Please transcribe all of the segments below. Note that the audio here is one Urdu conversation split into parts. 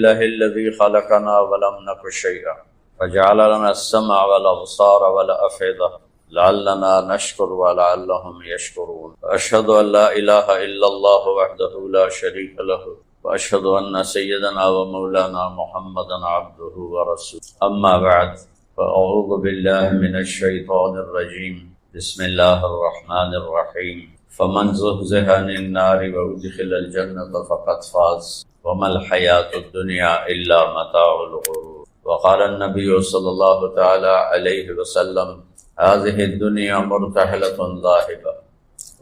الله الذي خلقنا ولم نك شيئا وجعل لنا السمع والأبصار والأفئدة لعلنا نشكر ولعلهم يشكرون. وأشهد أن لا إله إلا الله وحده لا شريك له وأشهد أن سيدنا ومولانا محمدا عبده ورسوله. أما بعد فأعوذ بالله من الشيطان الرجيم. بسم الله الرحمن الرحيم. فمن زحزح عن النار وأدخل الجنة فقد فاز وما الحياة الدنيا إلا متاع الغرور. وقال النبي صلى الله تعالى عليه وسلم: هذه الدنيا مرتحلة ذاهبة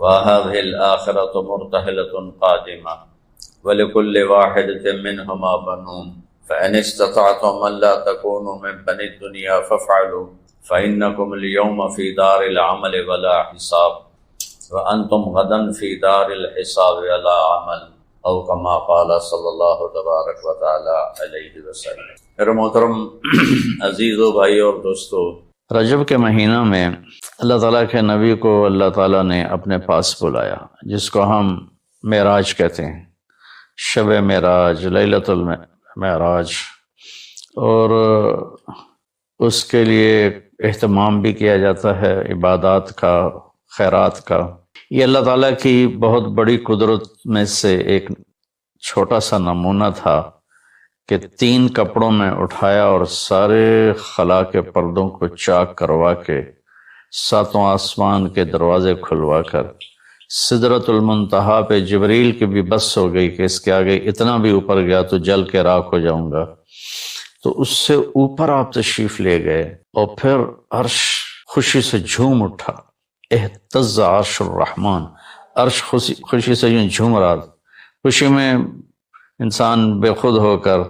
وهذه الآخرة مرتحلة قادمة ولكل واحدة منهما بنون فإن استطعتم أن لا تكونوا من بني الدنيا فافعلوا فإنكم اليوم في دار العمل ولا حساب وأنتم غدا في دار الحساب ولا عمل او کما قال صلی اللہ تبارک و تعالی علیہ وسلم۔ میرے محترم عزیزو بھائی اور دوستو، رجب کے مہینہ میں اللہ تعالیٰ کے نبی کو اللہ تعالیٰ نے اپنے پاس بلایا، جس کو ہم معراج کہتے ہیں، شب معراج، لیلۃ المعراج، اور اس کے لیے اہتمام بھی کیا جاتا ہے عبادات کا، خیرات کا۔ یہ اللہ تعالیٰ کی بہت بڑی قدرت میں سے ایک چھوٹا سا نمونہ تھا کہ 3 کپڑوں میں اٹھایا اور سارے خلا کے پردوں کو چاک کروا کے 7 آسمان کے دروازے کھلوا کر سدرۃ المنتہا پہ جبریل کی بھی بس ہو گئی کہ اس کے آگے اتنا بھی اوپر گیا تو جل کے راکھ ہو جاؤں گا، تو اس سے اوپر آپ تشریف لے گئے اور پھر عرش خوشی سے جھوم اٹھا، اہتز عرش الرحمن، عرش خوشی سے یوں جھوم رہا، خوشی میں انسان بے خود ہو کر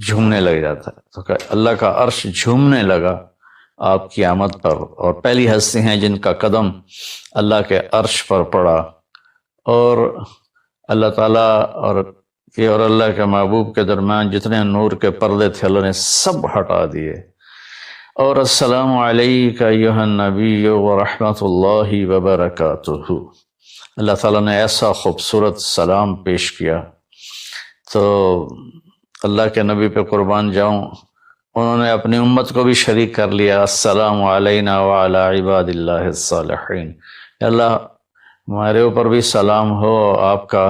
جھومنے لگ جاتا ہے، تو کہ اللہ کا عرش جھومنے لگا آپ کی آمد پر، اور پہلی ہستی ہیں جن کا قدم اللہ کے عرش پر پڑا، اور اللہ تعالیٰ اور اللہ کے محبوب کے درمیان جتنے نور کے پردے تھے اللہ نے سب ہٹا دیے، اور السلام علیک ایھا النبی ورحمۃ اللہ وبرکاتہ۔ اللہ تعالیٰ نے ایسا خوبصورت سلام پیش کیا، تو اللہ کے نبی پہ قربان جاؤں، انہوں نے اپنی امت کو بھی شریک کر لیا، السلام علینا وعلی عباد اللہ الصالحین، اللہ ہمارے اوپر بھی سلام ہو آپ کا،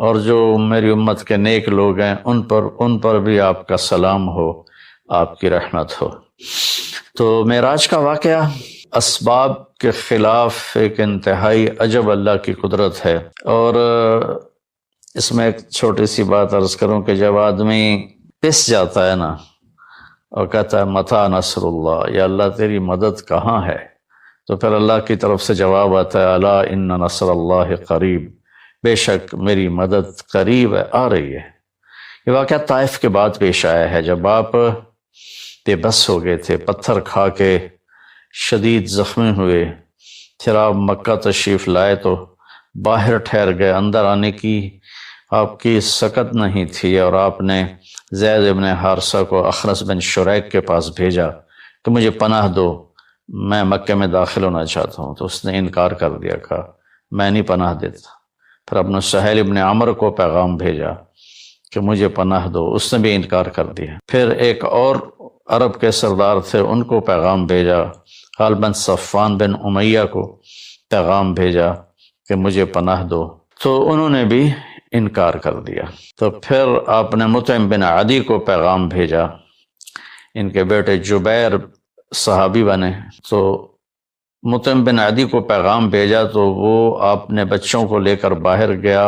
اور جو میری امت کے نیک لوگ ہیں ان پر بھی آپ کا سلام ہو، آپ کی رحمت ہو۔ تو معراج کا واقعہ اسباب کے خلاف ایک انتہائی عجب اللہ کی قدرت ہے، اور اس میں ایک چھوٹی سی بات عرض کروں کہ جب آدمی پس جاتا ہے نا اور کہتا ہے متی نصر اللہ، یا اللہ تیری مدد کہاں ہے، تو پھر اللہ کی طرف سے جواب آتا ہے الا ان نصر اللہ قریب، بے شک میری مدد قریب ہے، آ رہی ہے۔ یہ واقعہ طائف کے بعد پیش آیا ہے، جب آپ بے بس ہو گئے تھے، پتھر کھا کے شدید زخمی ہوئے، پھر آپ مکہ تشریف لائے تو باہر ٹھہر گئے، اندر آنے کی آپ کی سکت نہیں تھی، اور آپ نے زید ابن حارثہ کو اخنس بن شریک کے پاس بھیجا کہ مجھے پناہ دو، میں مکہ میں داخل ہونا چاہتا ہوں، تو اس نے انکار کر دیا، کہا میں نہیں پناہ دیتا۔ پھر اپنے سہیل ابن عمرو کو پیغام بھیجا کہ مجھے پناہ دو، اس نے بھی انکار کر دیا۔ پھر ایک اور عرب کے سردار تھے، ان کو پیغام بھیجا، غالباً صفوان بن امیہ کو پیغام بھیجا کہ مجھے پناہ دو، تو انہوں نے بھی انکار کر دیا۔ تو پھر آپ نے مطعم بن عدی کو پیغام بھیجا، ان کے بیٹے جبیر صحابی بنے، تو مطعم بن عدی کو پیغام بھیجا تو وہ آپ نے بچوں کو لے کر باہر گیا،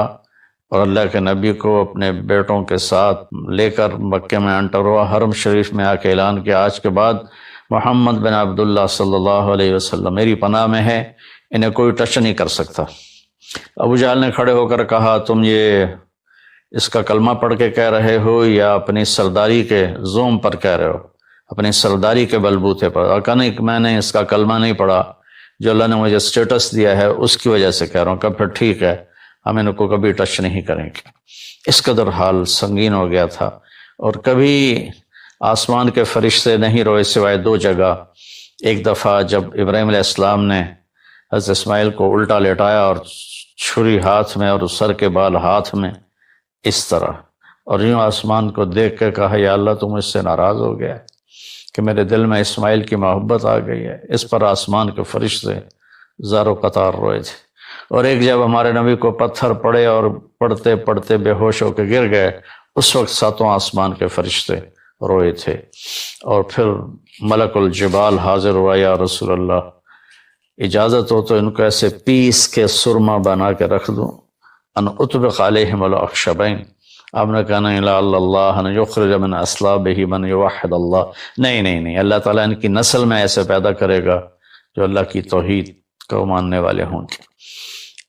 اور اللہ کے نبی کو اپنے بیٹوں کے ساتھ لے کر مکہ میں انٹر ہوا، حرم شریف میں آ کے اعلان کیا آج کے بعد محمد بن عبداللہ صلی اللہ علیہ وسلم میری پناہ میں ہے، انہیں کوئی ٹچ نہیں کر سکتا۔ ابو جہل نے کھڑے ہو کر کہا تم یہ اس کا کلمہ پڑھ کے کہہ رہے ہو یا اپنی سرداری کے زوم پر کہہ رہے ہو، اپنی سرداری کے بلبوتے پر؟ اور کہا نہیں، میں نے اس کا کلمہ نہیں پڑھا، جو اللہ نے مجھے سٹیٹس دیا ہے اس کی وجہ سے کہہ رہا ہوں۔ کہ پھر ٹھیک ہے، ہم ان کو کبھی ٹچ نہیں کریں گے۔ اس قدر حال سنگین ہو گیا تھا، اور کبھی آسمان کے فرشتے نہیں روئے سوائے 2 جگہ۔ ایک دفعہ جب ابراہیم علیہ السلام نے حضرت اسماعیل کو الٹا لیٹایا اور چھری ہاتھ میں اور سر کے بال ہاتھ میں، اس طرح اور یوں آسمان کو دیکھ کے کہا یا اللہ تو مجھ سے ناراض ہو گیا کہ میرے دل میں اسماعیل کی محبت آ گئی ہے۔ اس پر آسمان کے فرشتے زارو قطار روئے تھے، اور ایک جب ہمارے نبی کو پتھر پڑے اور پڑھتے پڑھتے بے ہوش ہو کے گر گئے، اس وقت ساتوں آسمان کے فرشتے روئے تھے۔ اور پھر ملک الجبال حاضر ہوا، یا رسول اللہ اجازت ہو تو ان کو ایسے پیس کے سرما بنا کے رکھ دوں، ان اطبق علیہم الاخشبین۔ آپ نے کہا نہیں، لا اللہ ان یخرج من اصلابہ من یوحد اللہ، نہیں، اللہ تعالیٰ ان کی نسل میں ایسے پیدا کرے گا جو اللہ کی توحید کو ماننے والے ہوں گے۔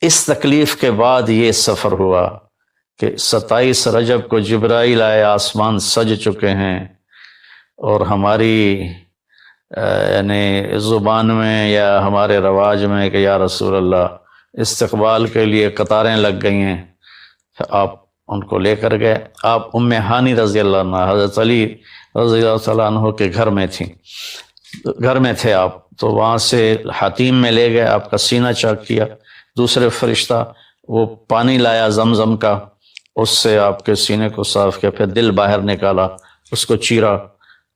اس تکلیف کے بعد یہ سفر ہوا کہ 27 رجب کو جبرائیل آئے، آسمان سج چکے ہیں، اور ہماری یعنی زبان میں یا ہمارے رواج میں کہ یا رسول اللہ استقبال کے لیے قطاریں لگ گئی ہیں، آپ ان کو لے کر گئے۔ آپ ام ہانی رضی اللہ عنہ، حضرت علی رضی اللہ تعالیٰ عنہ کے گھر میں تھے آپ، تو وہاں سے حتیم میں لے گئے، آپ کا سینہ چاک کیا، دوسرے فرشتہ وہ پانی لایا زمزم کا، اس سے آپ کے سینے کو صاف کیا، پھر دل باہر نکالا، اس کو چیرا،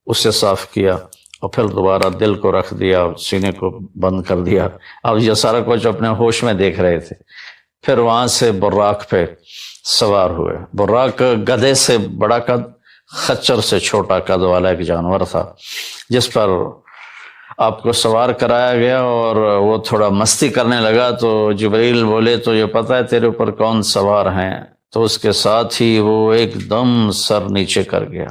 اس سے صاف کیا، اور پھر دوبارہ دل کو رکھ دیا، سینے کو بند کر دیا۔ اب یہ سارا کچھ اپنے ہوش میں دیکھ رہے تھے۔ پھر وہاں سے براق پہ سوار ہوئے۔ براق گدھے سے بڑا قد، خچر سے چھوٹا قد والا ایک جانور تھا، جس پر آپ کو سوار کرایا گیا، اور وہ تھوڑا مستی کرنے لگا تو جبریل بولے تو یہ پتہ ہے تیرے اوپر کون سوار ہیں؟ تو اس کے ساتھ ہی وہ ایک دم سر نیچے کر گیا،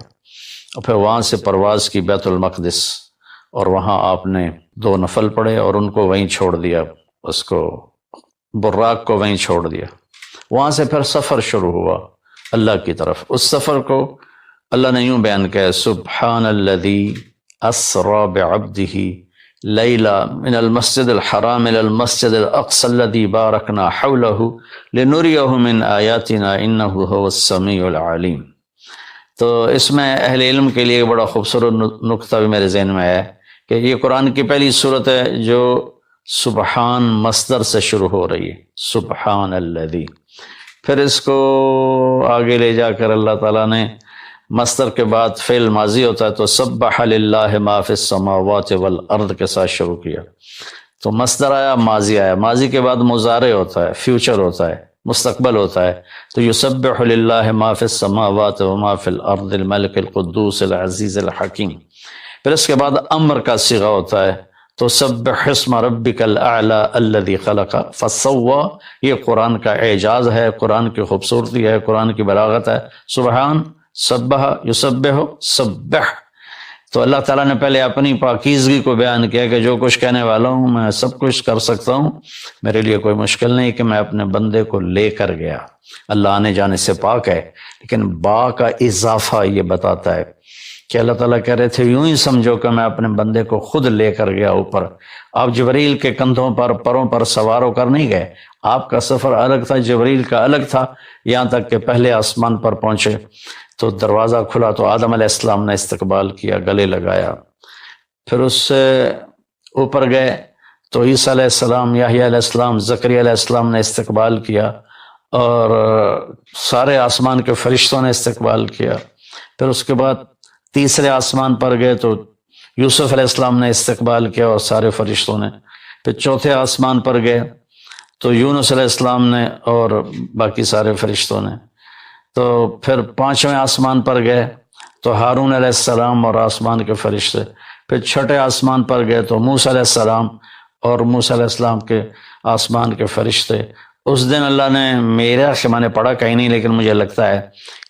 اور پھر وہاں سے پرواز کی بیت المقدس، اور وہاں آپ نے 2 نفل پڑھے اور ان کو وہیں چھوڑ دیا، اس کو براق کو وہیں چھوڑ دیا۔ وہاں سے پھر سفر شروع ہوا اللہ کی طرف۔ اس سفر کو اللہ نے یوں بیان کیا، سبحان الذی اسری بعبدہ لیلا من المسجد الحرام الى المسجد الاقصى الذی بارکنا حولہ لنریہ من آیاتنا انہ هو السمیع العلیم۔ تو اس میں اہل علم کے لیے بڑا خوبصورت نقطہ بھی میرے ذہن میں ہے کہ یہ قرآن کی پہلی صورت ہے جو سبحان مصدر سے شروع ہو رہی ہے، سبحان الذی۔ پھر اس کو آگے لے جا کر اللہ تعالیٰ نے مصدر کے بعد فعل ماضی ہوتا ہے تو سبح للہ ما فی السماوات والارض کے ساتھ شروع کیا، تو مصدر آیا، ماضی آیا، ماضی کے بعد مضارع ہوتا ہے، فیوچر ہوتا ہے، مستقبل ہوتا ہے، تو یسبح للہ ما فی السماوات وما فی الارض الملک القدوس العزیز الحکیم۔ پھر اس کے بعد امر کا صیغہ ہوتا ہے، تو سبح اسم ربک الاعلی الذی خلق فسوی۔ یہ قرآن کا اعجاز ہے، قرآن کی خوبصورتی ہے، قرآن کی بلاغت ہے۔ سبحان، سبح، یسبح، سبح۔ تو اللہ تعالیٰ نے پہلے اپنی پاکیزگی کو بیان کیا کہ جو کچھ کہنے والا ہوں میں سب کچھ کر سکتا ہوں، میرے لیے کوئی مشکل نہیں کہ میں اپنے بندے کو لے کر گیا۔ اللہ آنے جانے سے پاک ہے، لیکن با کا اضافہ یہ بتاتا ہے کہ اللہ تعالیٰ کہہ رہے تھے یوں ہی سمجھو کہ میں اپنے بندے کو خود لے کر گیا اوپر۔ آپ جبریل کے کندھوں پر، پروں پر سوار ہو کر نہیں گئے، آپ کا سفر الگ تھا، جبریل کا الگ تھا، یہاں تک کہ پہلے آسمان پر پہنچے تو دروازہ کھلا تو آدم علیہ السلام نے استقبال کیا، گلے لگایا۔ پھر اس سے اوپر گئے تو عیسیٰ علیہ السلام، یحییٰ علیہ السلام، زکریا علیہ السلام نے استقبال کیا، اور سارے آسمان کے فرشتوں نے استقبال کیا۔ پھر اس کے بعد تیسرے آسمان پر گئے تو یوسف علیہ السلام نے استقبال کیا اور سارے فرشتوں نے۔ پھر چوتھے آسمان پر گئے تو یونس علیہ السلام نے اور باقی سارے فرشتوں نے۔ تو پھر پانچویں آسمان پر گئے تو ہارون علیہ السلام اور آسمان کے فرشتے۔ پھر چھٹے آسمان پر گئے تو موسیٰ علیہ السلام اور موسیٰ علیہ السلام کے آسمان کے فرشتے۔ اس دن اللہ نے، میرا کہ میں نے پڑھا کہیں نہیں لیکن مجھے لگتا ہے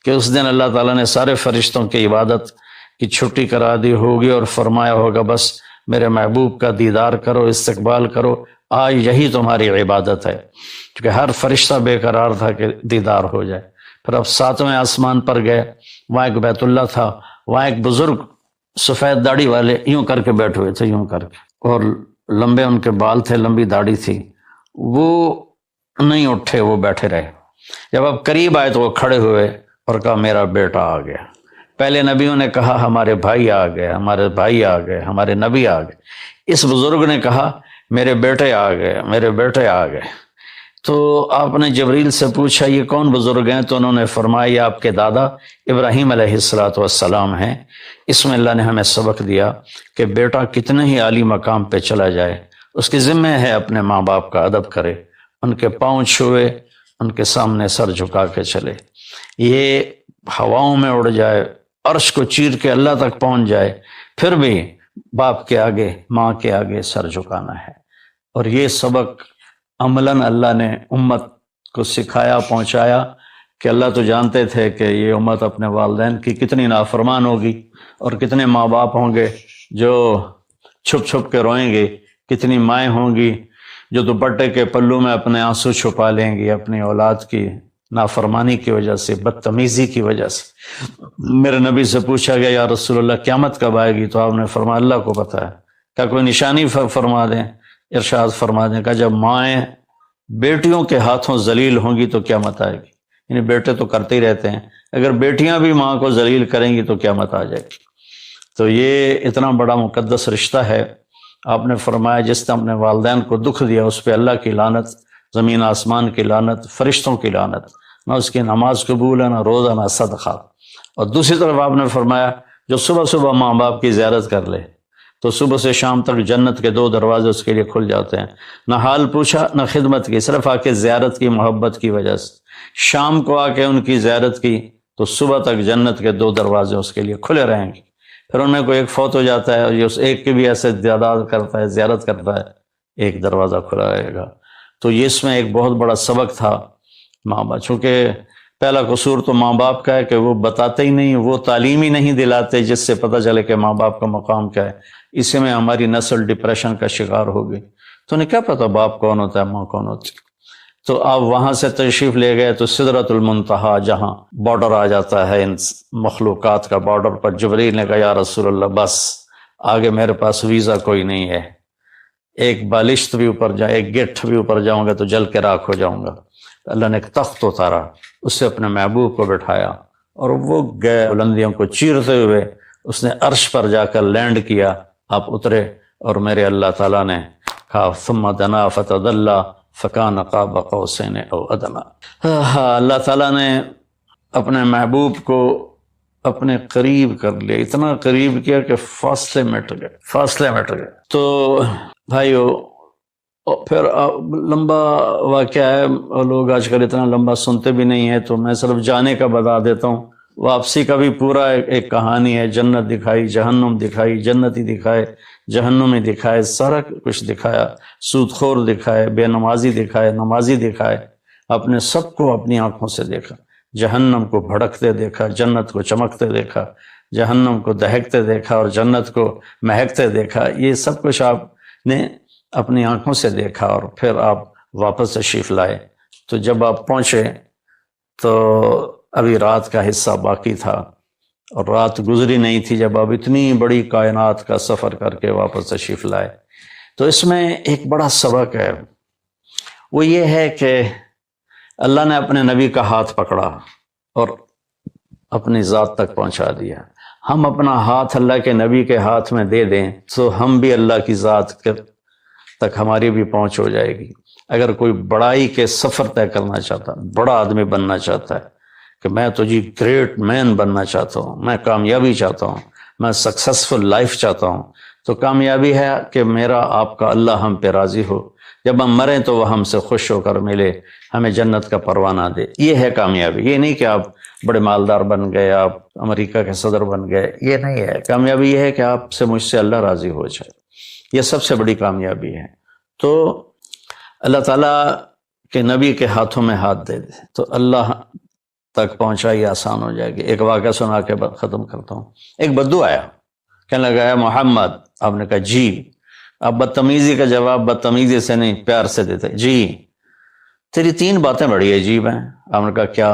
کہ اس دن اللہ تعالیٰ نے سارے فرشتوں کی عبادت کی چھٹی کرا دی ہوگی اور فرمایا ہوگا بس میرے محبوب کا دیدار کرو، استقبال کرو، آج یہی تمہاری عبادت ہے، کیونکہ ہر فرشتہ بے قرار تھا کہ دیدار ہو جائے۔ پھر اب ساتویں آسمان پر گئے، وہاں ایک بیت اللہ تھا، وہاں ایک بزرگ سفید داڑھی والے یوں کر کے بیٹھے ہوئے تھے، یوں کر کے، اور لمبے ان کے بال تھے، لمبی داڑھی تھی، وہ نہیں اٹھے، وہ بیٹھے رہے۔ جب اب قریب آئے تو وہ کھڑے ہوئے اور کہا میرا بیٹا آ گیا۔ پہلے نبیوں نے کہا ہمارے بھائی آ گئے، ہمارے بھائی آ گئے، ہمارے نبی آ گئے۔ اس بزرگ نے کہا میرے بیٹے آ گئے، میرے بیٹے آ گئے۔ تو آپ نے جبریل سے پوچھا یہ کون بزرگ ہیں؟ تو انہوں نے فرمایا یہ آپ کے دادا ابراہیم علیہ السلام ہیں۔ اس میں اللہ نے ہمیں سبق دیا کہ بیٹا کتنے ہی عالی مقام پہ چلا جائے اس کی ذمہ ہے اپنے ماں باپ کا ادب کرے، ان کے پاؤں چھوئے، ان کے سامنے سر جھکا کے چلے، یہ ہواؤں میں اڑ جائے، عرش کو چیر کے اللہ تک پہنچ جائے، پھر بھی باپ کے آگے ماں کے آگے سر جھکانا ہے۔ اور یہ سبق عملاً اللہ نے امت کو سکھایا، پہنچایا کہ اللہ تو جانتے تھے کہ یہ امت اپنے والدین کی کتنی نافرمان ہوگی اور کتنے ماں باپ ہوں گے جو چھپ چھپ کے روئیں گے، کتنی مائیں ہوں گی جو دوپٹے کے پلو میں اپنے آنسو چھپا لیں گی اپنی اولاد کی نافرمانی کی وجہ سے، بدتمیزی کی وجہ سے۔ میرے نبی سے پوچھا گیا یا رسول اللہ قیامت کب آئے گی؟ تو آپ نے فرمایا اللہ کو پتہ ہے۔ کیا کوئی نشانی فرما دیں؟ ارشاد فرما دیں کہ جب مائیں بیٹیوں کے ہاتھوں ذلیل ہوں گی تو قیامت آئے گی۔ یعنی بیٹے تو کرتے ہی رہتے ہیں، اگر بیٹیاں بھی ماں کو ذلیل کریں گی تو قیامت آ جائے گی۔ تو یہ اتنا بڑا مقدس رشتہ ہے۔ آپ نے فرمایا جس نے اپنے والدین کو دکھ دیا اس پہ اللہ کی لعنت، زمین آسمان کی لعنت، فرشتوں کی لعنت، نہ اس کی نماز قبول ہے، نہ روزہ، نہ صدقہ۔ اور دوسری طرف آپ نے فرمایا جو صبح صبح ماں باپ کی زیارت کر لے تو صبح سے شام تک جنت کے 2 دروازے اس کے لیے کھل جاتے ہیں۔ نہ حال پوچھا نہ خدمت کی، صرف آ کے زیارت کی، محبت کی وجہ سے۔ شام کو آ کے ان کی زیارت کی تو صبح تک جنت کے 2 دروازے اس کے لیے کھلے رہیں گے۔ پھر ان میں کوئی ایک فوت ہو جاتا ہے اور یہ اس ایک کی بھی ایسے کرتا ہے، زیارت کرتا ہے، ایک دروازہ کھلا رہے گا۔ تو یہ اس میں ایک بہت بڑا سبق تھا ماں باپ، چونکہ پہلا قصور تو ماں باپ کا ہے کہ وہ بتاتے ہی نہیں، وہ تعلیم ہی نہیں دلاتے جس سے پتہ چلے کہ ماں باپ کا مقام کیا ہے۔ اسی میں ہماری نسل ڈپریشن کا شکار ہو گئی۔ تو انہیں کیا پتا باپ کون ہوتا ہے، ماں کون ہوتی ہے؟ تو آپ وہاں سے تشریف لے گئے تو سدرۃ المنتہا، جہاں بارڈر آ جاتا ہے ان مخلوقات کا، بارڈر پر جبریل نے کہا یا رسول اللہ بس آگے میرے پاس ویزا کوئی نہیں ہے، ایک بالشت بھی اوپر جائے، ایک گٹھ بھی اوپر جاؤں گا تو جل کے راکھ ہو جاؤں گا۔ اللہ نے ایک تخت اتارا، اس سے اپنے محبوب کو بٹھایا اور وہ گئے بلندیوں کو چیرتے ہوئے، اس نے عرش پر جا کر لینڈ کیا، آپ اترے اور میرے اللہ تعالیٰ نے کہا ثم دنا فتدلی فکان قاب قوسین او ادنی۔ اللہ تعالیٰ نے اپنے محبوب کو اپنے قریب کر لیا، اتنا قریب کیا کہ فاصلے مٹ گئے۔ تو بھائیو پھر لمبا واقعہ ہے، اور لوگ آج کل اتنا لمبا سنتے بھی نہیں ہیں، تو میں صرف جانے کا بتا دیتا ہوں۔ واپسی کا بھی پورا ایک کہانی ہے، جنت دکھائی، جہنم دکھائی، جنتی دکھائے، جہنمی دکھائے، سارا کچھ دکھایا، سود خور دکھائے، بے نمازی دکھائے، نمازی دکھائے، اپنے سب کو اپنی آنکھوں سے دیکھا، جہنم کو بھڑکتے دیکھا، جنت کو چمکتے دیکھا، جہنم کو دہکتے دیکھا اور جنت کو مہکتے دیکھا۔ یہ سب کچھ آپ نے اپنی آنکھوں سے دیکھا اور پھر آپ واپس تشریف لائے۔ تو جب آپ پہنچے تو ابھی رات کا حصہ باقی تھا اور رات گزری نہیں تھی جب آپ اتنی بڑی کائنات کا سفر کر کے واپس تشریف لائے۔ تو اس میں ایک بڑا سبق ہے، وہ یہ ہے کہ اللہ نے اپنے نبی کا ہاتھ پکڑا اور اپنی ذات تک پہنچا دیا۔ ہم اپنا ہاتھ اللہ کے نبی کے ہاتھ میں دے دیں تو ہم بھی اللہ کی ذات تک ہماری بھی پہنچ ہو جائے گی۔ اگر کوئی بڑائی کے سفر طے کرنا چاہتا، بڑا آدمی بننا چاہتا ہے کہ میں تو جی گریٹ مین بننا چاہتا ہوں، میں کامیابی چاہتا ہوں، میں سکسیسفل لائف چاہتا ہوں، تو کامیابی ہے کہ میرا آپ کا اللہ ہم پہ راضی ہو، جب ہم مریں تو وہ ہم سے خوش ہو کر ملے، ہمیں جنت کا پروانہ دے۔ یہ ہے کامیابی۔ یہ نہیں کہ آپ بڑے مالدار بن گئے، آپ امریکہ کے صدر بن گئے، یہ نہیں ہے کامیابی۔ یہ ہے کہ آپ سے مجھ سے اللہ راضی ہو جائے، یہ سب سے بڑی کامیابی ہے۔ تو اللہ تعالیٰ کے نبی کے ہاتھوں میں ہاتھ دے دے تو اللہ تک پہنچائی آسان ہو جائے گی۔ ایک واقعہ سنا کے ختم کرتا ہوں۔ ایک بدو آیا، کہنے لگا ہے محمد، آپ نے کہا جی۔ آپ بدتمیزی کا جواب بدتمیزی سے نہیں پیار سے دیتے، جی تیری 3 باتیں بڑی عجیب ہیں۔ آپ نے کہا کیا؟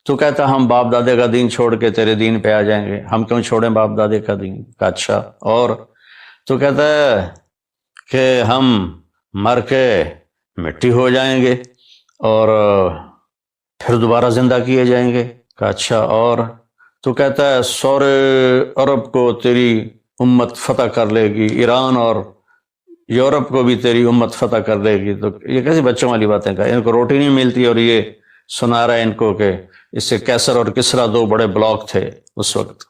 تو کہتا ہم باپ دادے کا دین چھوڑ کے تیرے دین پہ آ جائیں گے۔ ہم کیوں چھوڑیں باپ دادے کا دین؟ کہا اچھا اور؟ تو کہتا ہے کہ ہم مر کے مٹی ہو جائیں گے اور پھر دوبارہ زندہ کیے جائیں گے۔ کہا اچھا اور؟ تو کہتا ہے 100 عرب کو تیری امت فتح کر لے گی، ایران اور یورپ کو بھی تیری امت فتح کر دے گی. تو یہ کیسی بچوں والی باتیں کہا, ان کو روٹی نہیں ملتی اور یہ سنا رہا ہے ان کو کہ اس سے کیسر اور کسرا دو بڑے بلاک تھے اس وقت.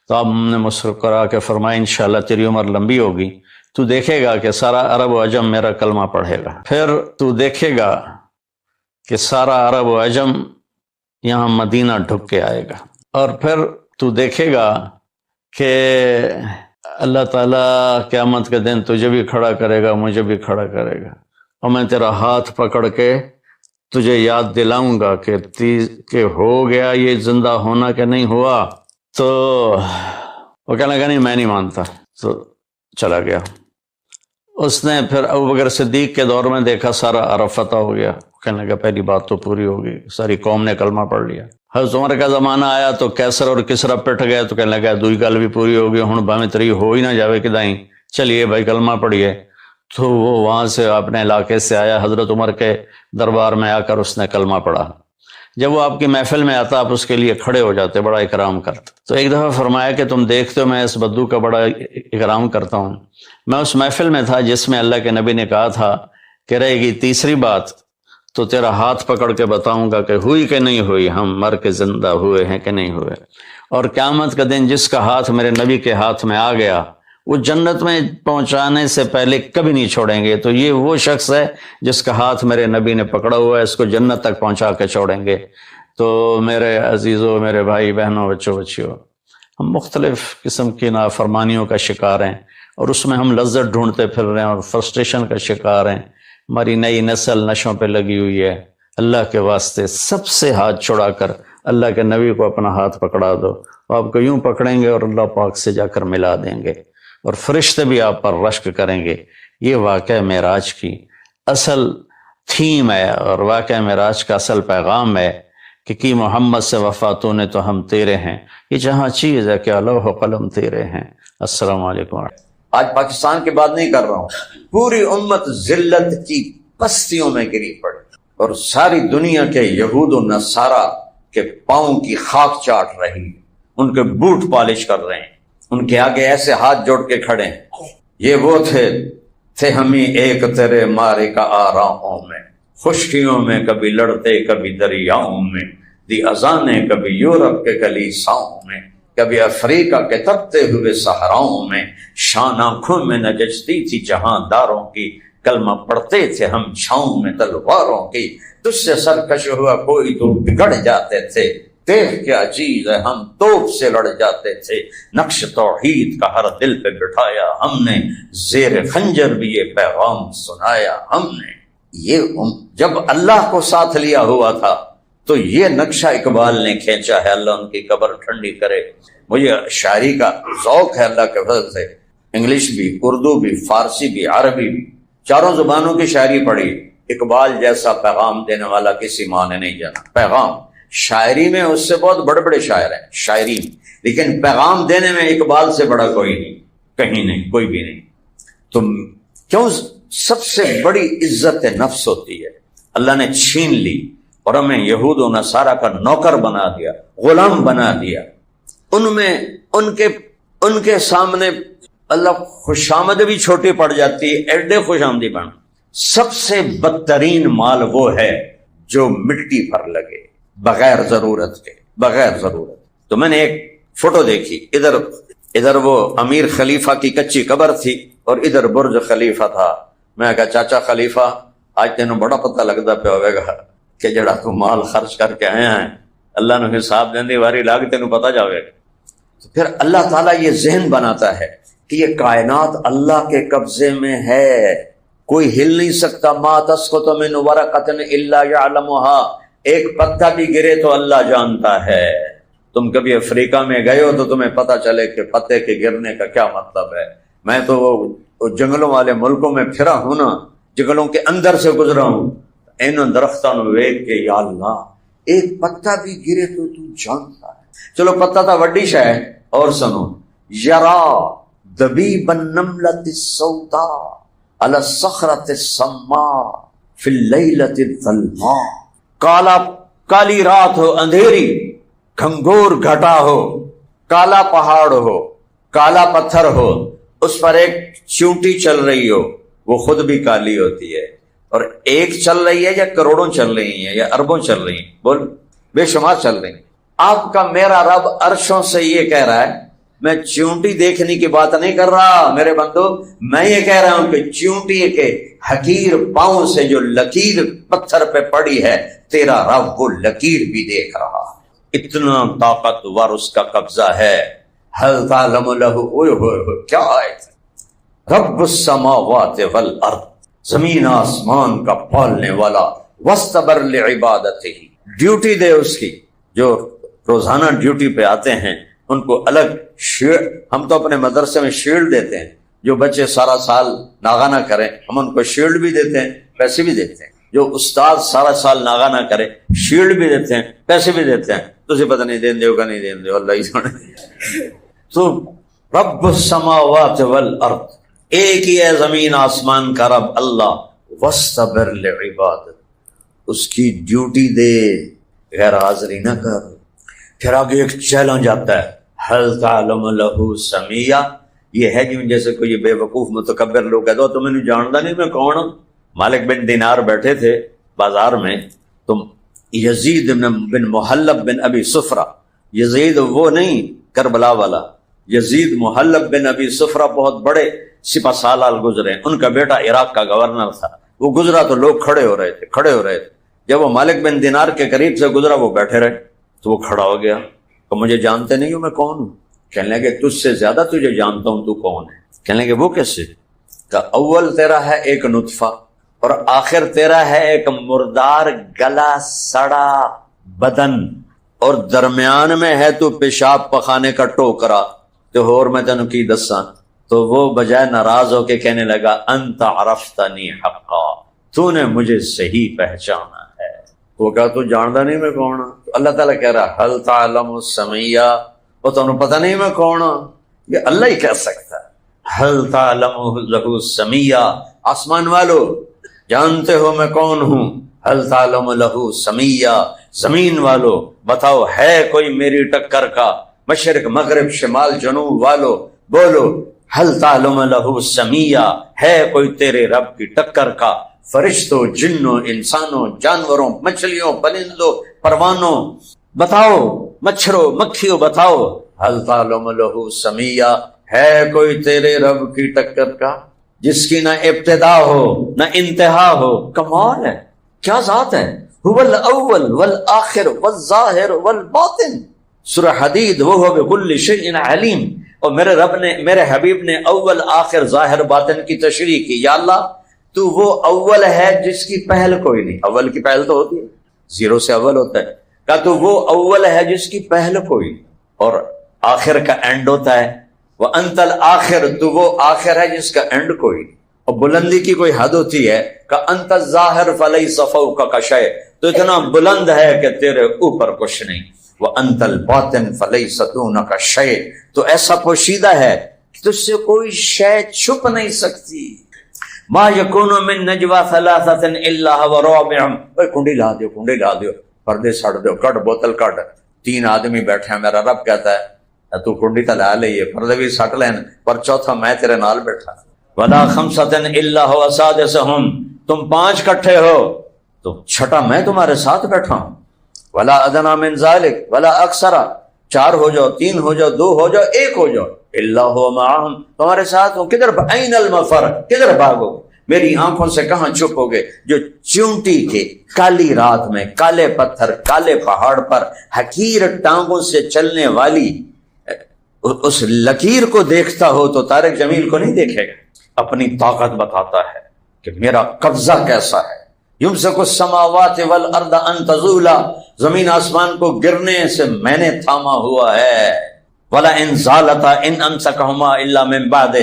تو آپ نے مسکرا کے فرمایا انشاءاللہ تیری عمر لمبی ہوگی, تو دیکھے گا کہ سارا عرب و عجم میرا کلمہ پڑھے گا. پھر تو دیکھے گا کہ سارا عرب و عجم یہاں مدینہ ڈھک کے آئے گا, اور پھر تو دیکھے گا کہ اللہ تعالیٰ قیامت کے دن تجھے بھی کھڑا کرے گا, مجھے بھی کھڑا کرے گا, اور میں تیرا ہاتھ پکڑ کے تجھے یاد دلاؤں گا کہ ہو گیا یہ زندہ ہونا کہ نہیں ہوا. تو وہ کہنے لگا نہیں میں نہیں مانتا, تو چلا گیا. اس نے پھر ابوبکر صدیق کے دور میں دیکھا سارا عرب فتح ہو گیا, کہنے لگا پہلی بات تو پوری ہو گئی, ساری قوم نے کلمہ پڑھ لیا. حضرت عمر کا زمانہ آیا تو کیسر اور کسرا پٹ گئے, تو کہنے لگا دوئی گل بھی پوری ہو گئی, ہن باویں تری ہو ہی نہ جاوے کدائیں, چلیے بھائی کلمہ پڑھیے. تو وہ وہاں سے اپنے علاقے سے آیا, حضرت عمر کے دربار میں آ کر اس نے کلمہ پڑھا. جب وہ آپ کی محفل میں آتا آپ اس کے لیے کھڑے ہو جاتے, بڑا اکرام کرتے. تو ایک دفعہ فرمایا کہ تم دیکھتے ہو میں اس بدو کا بڑا اکرام کرتا ہوں. میں اس محفل میں تھا جس میں اللہ کے نبی نے کہا تھا کہ رہے گی تیسری بات تو تیرا ہاتھ پکڑ کے بتاؤں گا کہ ہوئی کہ نہیں ہوئی, ہم مر کے زندہ ہوئے ہیں کہ نہیں ہوئے. اور قیامت کا دن جس کا ہاتھ میرے نبی کے ہاتھ میں آ گیا وہ جنت میں پہنچانے سے پہلے کبھی نہیں چھوڑیں گے. تو یہ وہ شخص ہے جس کا ہاتھ میرے نبی نے پکڑا ہوا ہے, اس کو جنت تک پہنچا کے چھوڑیں گے. تو میرے عزیزوں, میرے بھائی بہنوں, بچوں بچیوں, ہم مختلف قسم کی نافرمانیوں کا شکار ہیں اور اس میں ہم لذت ڈھونڈتے پھر رہے ہیں اور فرسٹریشن کا شکار ہیں. ہماری نئی نسل نشوں پہ لگی ہوئی ہے. اللہ کے واسطے سب سے ہاتھ چھڑا کر اللہ کے نبی کو اپنا ہاتھ پکڑا دو, آپ کو یوں پکڑیں گے اور اللہ پاک سے جا کر ملا دیں گے, اور فرشتے بھی آپ پر رشک کریں گے. یہ واقعہ معراج کی اصل تھیم ہے اور واقعہ معراج کا اصل پیغام ہے کہ کی محمد سے وفاتوں نے تو ہم تیرے ہیں. یہ جہاں چیز ہے کہ لوح و قلم تیرے ہیں. السلام علیکم. آج پاکستان کی بات نہیں کر رہا ہوں, پوری امت ذلت کی پستیوں میں گری پڑی اور ساری دنیا کے یہود و نصارہ کے پاؤں کی خاک چاٹ رہی, ان کے بوٹ پالش کر رہے ہیں, ان کے آگے ایسے ہاتھ جوڑ کے کھڑے ہیں. یہ وہ تھے ہمیں ایک تیرے مارے کا آراؤں میں, خشکیوں میں کبھی لڑتے کبھی دریاؤں میں, دی اذانیں کبھی یورپ کے کلیساؤں میں, کبھی افریقہ کے تپتے ہوئے صحراؤں میں. شان آنکھوں میں نجچتی تھی جہاں داروں کی, کلمہ پڑھتے تھے ہم چھاؤں میں تلواروں کی. تجھ سے سرکش ہوا کوئی تو بگڑ جاتے تھے, دیکھ کیا چیز ہے ہم توپ سے لڑ جاتے تھے. نقش توحید کا ہر دل پہ بٹھایا ہم نے, زیر خنجر بھی یہ پیغام سنایا ہم نے. یہ جب اللہ کو ساتھ لیا ہوا تھا تو یہ نقشہ اقبال نے کھینچا ہے, اللہ ان کی قبر ٹھنڈی کرے. مجھے شاعری کا ذوق ہے اللہ کے فضل سے, انگلش بھی, اردو بھی, فارسی بھی, عربی بھی, چاروں زبانوں کی شاعری پڑھی. اقبال جیسا پیغام دینے والا کسی ماں نے نہیں جانا. پیغام شاعری میں اس سے بہت بڑے بڑے شاعر ہیں شاعری میں, لیکن پیغام دینے میں اقبال سے بڑا کوئی نہیں, کہیں نہیں, کوئی بھی نہیں. تو کیوں سب سے بڑی عزت نفس ہوتی ہے, اللہ نے چھین لی اور ہمیں یہود و نصارہ کا نوکر بنا دیا, غلام بنا دیا. ان کے سامنے اللہ خوشامد بھی چھوٹی پڑ جاتی ہے, ایڈے خوش آمدی بن. سب سے بدترین مال وہ ہے جو مٹی پر لگے بغیر ضرورت کے, بغیر ضرورت. تو میں نے ایک فوٹو دیکھی, ادھر وہ امیر خلیفہ کی کچی قبر تھی اور ادھر برج خلیفہ تھا. میں کہا چاچا خلیفہ آج تینوں بڑا پتہ لگتا پہ ہوئے گا کہ جڑا تو مال خرچ کر کے آیا ہے اللہ نے حساب دینے واری لاگ تینوں پتہ جاوے گا. پھر اللہ تعالیٰ یہ ذہن بناتا ہے کہ یہ کائنات اللہ کے قبضے میں ہے, کوئی ہل نہیں سکتا. ما تسقط من ورقۃ الا یعلمها, ایک پتا بھی گرے تو اللہ جانتا ہے. تم کبھی افریقہ میں گئے ہو تو تمہیں پتہ چلے کہ پتے کے گرنے کا کیا مطلب ہے. میں تو وہ جنگلوں والے ملکوں میں پھرا ہوں نا, جنگلوں کے اندر سے گزرا ہوں, ان درختوں میں ویکھ کے یا اللہ ایک پتا بھی گرے تو جانتا ہے. چلو پتا تھا وڈی شے, اور سنو, یرا دبیب النملۃ السوداء علی الصخرۃ السماء فی اللیلۃ الظلماء. کالی رات ہو, اندھیری, گھنگور گھٹا ہو, کالا پہاڑ ہو, کالا پتھر ہو, اس پر ایک چیونٹی چل رہی ہو, وہ خود بھی کالی ہوتی ہے، اور ایک چل رہی ہے یا کروڑوں چل رہی ہیں یا اربوں چل رہی ہیں، بول بے شمار چل رہی ہیں۔ آپ کا میرا رب عرشوں سے یہ کہہ رہا ہے، میں چونٹی دیکھنے کی بات نہیں کر رہا میرے بندو، میں یہ کہہ رہا ہوں کہ چونٹی کے حقیر پاؤں سے جو لکیر پتھر پہ پڑی ہے، تیرا رب وہ لکیر بھی دیکھ رہا ہے، اتنا طاقتور اس کا قبضہ ہے۔ هل تعلم له، اوئے ہوئے ہوئے کیا آیت، رب السماوات والارض، زمین آسمان کا پالنے والا، واستبر لعبادتہ، ڈیوٹی دے اس کی، جو روزانہ ڈیوٹی پہ آتے ہیں ان کو الگ شیلڈ، ہم تو اپنے مدرسے میں شیلڈ دیتے ہیں، جو بچے سارا سال ناغہ نہ کریں ہم ان کو شیلڈ بھی دیتے ہیں، پیسے بھی دیتے ہیں، جو استاد سارا سال ناغہ نہ کرے شیلڈ بھی دیتے ہیں، پیسے بھی دیتے ہیں، تو اسے پتہ نہیں دین دے ہوگا نہیں دین دے، اللہ ہی سنے۔ تو رب السماوات والارض، ایک ہی ہے زمین آسمان کا رب اللہ، واستبر لعبادت، اس کی ڈیوٹی دے، غیر حاضری نہ کر۔ پھر آگے ایک چیلنج آتا ہے، هل تعلم له سمیہ، یہ ہے جیسے کوئی بے وقوف متکبر لوگ کہتے ہو تو میں نے جانتا نہیں میں کون ہوں۔ مالک بن دینار بیٹھے تھے بازار میں، تو یزید بن محلب بن ابی صفرہ، یزید وہ نہیں کربلا والا، یزید محلب بن ابی صفرہ بہت بڑے سپہ سالار گزرے، ان کا بیٹا عراق کا گورنر تھا، وہ گزرا تو لوگ کھڑے ہو رہے تھے، جب وہ مالک بن دینار کے قریب سے گزرا وہ بیٹھے رہے، تو وہ کھڑا ہو گیا کہ مجھے جانتے نہیں ہو میں کون ہوں؟ کہنے لگے تجھ سے زیادہ تجھے جانتا ہوں، تو کون ہے؟ کہنے لگے وہ کیسے؟ کہ اول تیرا ہے ایک نطفہ، اور آخر تیرا ہے ایک مردار گلا سڑا بدن، اور درمیان میں ہے تو پیشاب پخانے کا ٹوکرا، تو اور میں تینوں کی دساں؟ تو وہ بجائے ناراض ہو کے کہنے لگا انت عرفتنی حقا، تو نے مجھے صحیح پہچانا ہے۔ وہ کہا تو جانتا نہیں میں کون ہوں؟ تو اللہ تعالیٰ کہہ رہا حل تعلم سمیہ، وہ تمہیں پتہ نہیں میں کون ہوں؟ یہ اللہ ہی کہہ سکتا ہے، حل تعلم لہ سمیہ، آسمان والو جانتے ہو میں کون ہوں؟ حل تعلم لہ سمیہ، زمین والو بتاؤ ہے کوئی میری ٹکر کا؟ مشرق مغرب شمال جنوب والو بولو، حل تعلم لہ سمیہ، ہے کوئی تیرے رب کی ٹکر کا؟ فرشتوں، جنوں، انسانوں، جانوروں، مچھلیوں، پرندوں، پروانوں بتاؤ، مچھروں، مکھیوں بتاؤ، حل تعلم لہ سمیہ، ہے کوئی تیرے رب کی ٹکر کا جس کی نہ ابتدا ہو نہ انتہا ہو؟ کمال ہے، کیا ذات ہے، هو الاول والآخر والظاہر والباطن، سورہ حدید وہو بکل شیء علیم۔ اور میرے رب نے، میرے حبیب نے اول آخر ظاہر باطن کی تشریح کی۔ یا اللہ تو وہ اول ہے جس کی پہل کوئی نہیں، اول کی پہل تو ہوتی ہے، زیرو سے اول ہوتا ہے، کہا تو وہ اول ہے جس کی پہل کوئی نہیں، اور آخر کا اینڈ ہوتا ہے، وَأَنْتَ الْآخِرُ، تو وہ آخر ہے جس کا اینڈ کوئی نہیں۔ اور بلندی کی کوئی حد ہوتی ہے کہ انت الظاہر فلیس فوقک شیء، تو اتنا بلند ہے کہ تیرے اوپر کچھ نہیں، وَأَنْتَ الْبَاطِنُ فَلَيْسَ دُونَكَ شَيْءٌ، تو ایسا پوشیدہ ہے کہ تجھ سے کوئی شے چھپ نہیں سکتی۔ ما یکون من نجوا ثلاثۃ الا هو رابعهم، اوے کنڈی لا دیو، کنڈی لا دیو، پردے سڑ دیو، کٹ بوتل کٹ، تین آدمی بیٹھے ہیں، میرا رب کہتا ہے تو کنڈی تا لا لئیے، پردے بھی سٹ لین، پر چوتھا میں تیرے نال بیٹھا۔ ولا خمسۃ الا هو سادسهم، تم پانچ کٹھے ہو تو چھٹا میں تمہارے ساتھ بیٹھا ہوں۔ ولا ادنی من ذلک ولا اکثر، چار ہو جاؤ، تین ہو جاؤ، دو ہو جاؤ، ایک ہو جاؤ، اللہ ہو معہم، تمہارے ساتھ ہوں۔ کدھر این المفر، کدھر بھاگو، میری آنکھوں سے کہاں چھپو گے؟ جو چونٹی کے کالی رات میں کالے پتھر کالے پہاڑ پر حقیر ٹانگوں سے چلنے والی اس لکیر کو دیکھتا ہو تو طارق جمیل کو نہیں دیکھے گا۔ اپنی طاقت بتاتا ہے کہ میرا قبضہ کیسا ہے۔ یمسک السماوات والارض ان تزولا، زمین آسمان کو گرنے سے میں نے تھاما ہوا ہے۔ ولا ان زالتا ان امسکہما الا من بعد،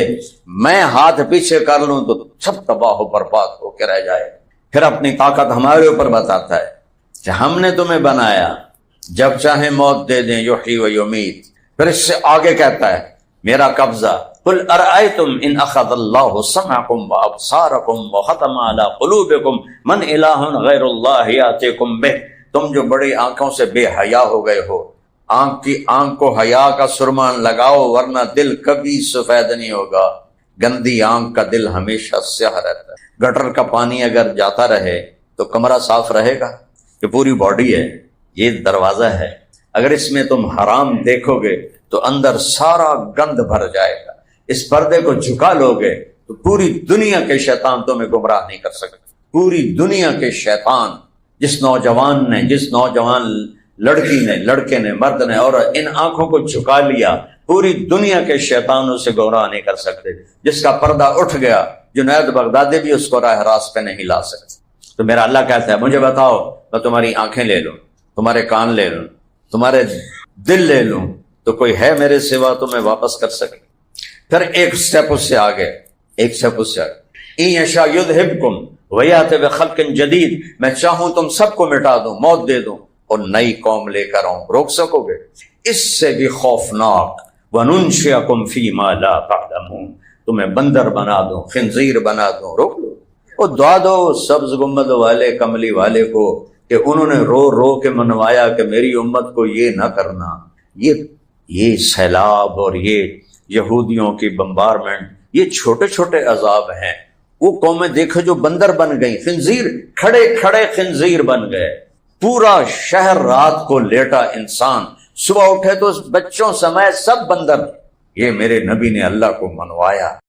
میں ہاتھ پیچھے کر لوں تو سب تباہ و برباد ہو کے رہ جائے۔ پھر اپنی طاقت ہمارے اوپر بتاتا ہے کہ ہم نے تمہیں بنایا، جب چاہے موت دے دیں، یحیی و یمیت۔ پھر اس سے آگے کہتا ہے میرا قبضہ، قل ارأیتم ان اخذ اللہ سمعکم وابصارکم وختم علی قلوبکم من الہ غیر اللہ یاتیکم بہ، تم جو بڑی آنکھوں سے بے حیا ہو گئے ہو، آنکھ کو حیا کا سرما لگاؤ ورنہ دل کبھی سفید نہیں ہوگا۔ گندی آنکھ کا دل ہمیشہ سیاہ رہتا ہے۔ گٹر کا پانی اگر جاتا رہے تو کمرہ صاف رہے گا؟ یہ پوری باڈی ہے، یہ دروازہ ہے، اگر اس میں تم حرام دیکھو گے تو اندر سارا گند بھر جائے گا۔ اس پردے کو جھکا لو گے تو پوری دنیا کے شیطان تمہیں گمراہ نہیں کر سکتے۔ پوری دنیا کے شیطان، جس نوجوان لڑکی نے، لڑکے نے، مرد نے، اور ان آنکھوں کو جھکا لیا، پوری دنیا کے شیطان اسے گمراہ نہیں کر سکتے۔ جس کا پردہ اٹھ گیا، جنید بغدادی بھی اس کو راہ راست پہ نہیں لا سکتے۔ تو میرا اللہ کہتا ہے مجھے بتاؤ، میں تمہاری آنکھیں لے لوں، تمہارے کان لے لوں، تمہارے دل لے لوں، تو کوئی ہے میرے سوا تمہیں واپس کر سکے؟ پھر ایک سٹیپ اس سے آگے، اِن یشاء یذھبکم ویأتی بخلق جدید، میں چاہوں تم سب کو مٹا دوں، موت دے دوں اور نئی قوم لے کر آؤں، روک سکو گے؟ اس سے بھی خوفناک وَنُنشِئَكُمْ فِي مَا لَا تَعْلَمُونَ، تمہیں بندر بنا دوں، خنزیر بنا دوں، روک لو۔ وہ دعا دو سبز گنبد والے، کملی والے کو، کہ انہوں نے رو رو کے منوایا کہ میری امت کو یہ نہ کرنا۔ یہ سیلاب اور یہ یہودیوں کی بمبارمنٹ، یہ چھوٹے چھوٹے عذاب ہیں۔ وہ قومیں دیکھو جو بندر بن گئی، خنزیر، کھڑے کھڑے خنزیر بن گئے، پورا شہر رات کو لیٹا انسان، صبح اٹھے تو بچوں سمیت سب بندر۔ یہ میرے نبی نے اللہ کو منوایا۔